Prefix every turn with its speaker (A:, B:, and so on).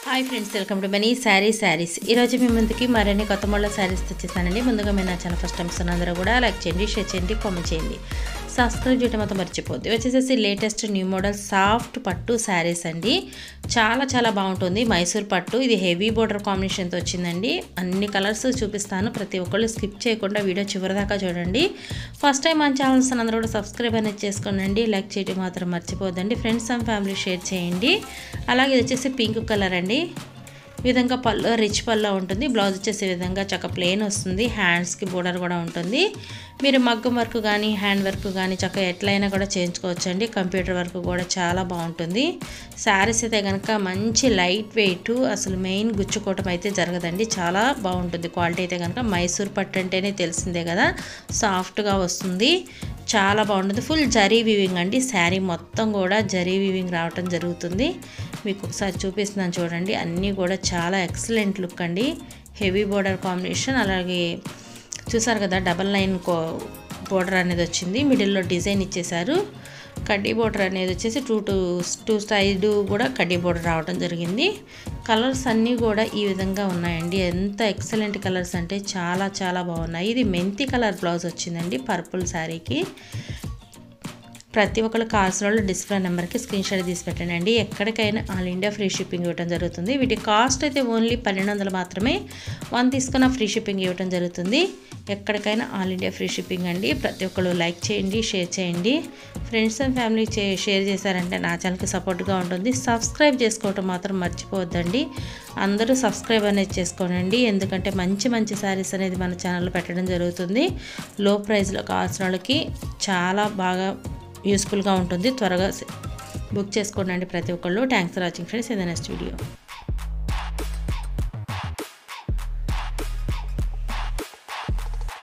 A: Hi friends, welcome to money saris. ఈరోజు మీ ముందుకి మరిన్ని కొత్త మోడల్ శారీస్ తెచ్చేసానండి. ముందుగా మీరు నా ఛానల్ ఫస్ట్ టైం అందరూ కూడా లైక్ చేయండి, షేర్ చేయండి, కామెంట్ చేయండి, సబ్స్క్రైబ్ చేయడం మాత్రం మర్చిపోద్ది. వచ్చేసేసి లేటెస్ట్ న్యూ మోడల్ సాఫ్ట్ పట్టు శారీస్ అండి. చాలా బాగుంటుంది. మైసూర్ పట్టు, ఇది హెవీ బోర్డర్ కాంబినేషన్తో వచ్చిందండి. అన్ని కలర్స్ చూపిస్తాను, ప్రతి ఒక్కళ్ళు స్కిప్ చేయకుండా వీడియో చివరి దాకా చూడండి. ఫస్ట్ టైం మన ఛానల్స్ అందరూ కూడా సబ్స్క్రైబ్ అనేది చేసుకోండి, లైక్ చేయడం మాత్రం మర్చిపోద్దండి. ఫ్రెండ్స్ అండ్ ఫ్యామిలీ షేర్ చేయండి. అలాగే ఇది వచ్చేసి పింక్ కలర్ అండి. ఈ విధంగా పళ్ళు రిచ్ పళ్ళు ఉంటుంది. బ్లౌజ్ వచ్చేసి విధంగా చక్క ప్లెయిన్ వస్తుంది. హ్యాండ్స్కి బోర్డర్ కూడా ఉంటుంది. మీరు మగ్గం వర్క్ కానీ హ్యాండ్ వర్క్ కానీ చక్క ఎట్లయినా కూడా చేయించుకోవచ్చు అండి. కంప్యూటర్ వర్క్ కూడా చాలా బాగుంటుంది. శారీస్ అయితే కనుక మంచి లైట్ వెయిట్, అసలు మెయిన్ గుచ్చుకోవటం అయితే జరగదండి. చాలా బాగుంటుంది. క్వాలిటీ అయితే కనుక మైసూర్ పట్టు అంటేనే తెలిసిందే కదా, సాఫ్ట్గా వస్తుంది. చాలా బాగుంటుంది. ఫుల్ జరీ వీవింగ్ అండి. శారీ మొత్తం కూడా జరీ వీవింగ్ రావటం జరుగుతుంది. మీకు ఒకసారి చూపిస్తున్నాను చూడండి. అన్నీ కూడా చాలా ఎక్సలెంట్ లుక్ అండి. Heavy border combination. అలాగే చూసారు కదా, డబల్ లైన్ బోర్డర్ అనేది వచ్చింది. మిడిల్లో డిజైన్ ఇచ్చేసారు. కడ్డీ బోర్డర్ అనేది వచ్చేసి టూ సైడ్ కూడా కడ్డీ బోర్డర్ రావడం జరిగింది. కలర్స్ అన్నీ కూడా ఈ విధంగా ఉన్నాయండి. ఎంత ఎక్సలెంట్ కలర్స్ అంటే చాలా బాగున్నాయి. ఇది మెంతి కలర్ బ్లౌజ్ వచ్చిందండి పర్పుల్ శారీకి. ప్రతి ఒక్కరు కావాల్సిన వాళ్ళు డిస్ప్లే నెంబర్కి స్క్రీన్ షాట్ తీసి పెట్టండి. ఎక్కడికైనా ఆల్ ఇండియా ఫ్రీ షిప్పింగ్ ఇవ్వడం జరుగుతుంది. వీటి కాస్ట్ అయితే ఓన్లీ 1200 మాత్రమే. 1 తీసుకున్న ఫ్రీ షిప్పింగ్ ఇవ్వడం జరుగుతుంది. ఎక్కడికైనా ఆల్ ఇండియా ఫ్రీ షిప్పింగ్ అండి. ప్రతి ఒక్కరు లైక్ చేయండి, షేర్ చేయండి. ఫ్రెండ్స్ అండ్ ఫ్యామిలీ షేర్ చేశారంటే నా ఛానల్కి సపోర్ట్గా ఉంటుంది. సబ్స్క్రైబ్ చేసుకోవటం మాత్రం మర్చిపోవద్దండి. అందరూ సబ్స్క్రైబ్ అనేది చేసుకోనండి, ఎందుకంటే మంచి శారీస్ అనేది మన ఛానల్లో పెట్టడం జరుగుతుంది. లో ప్రైస్లో కావాల్సిన వాళ్ళకి చాలా బాగా యూస్ఫుల్గా ఉంటుంది. త్వరగా బుక్ చేసుకోండి ప్రతి ఒక్కళ్ళు. Thanks for watching friends. In the next video.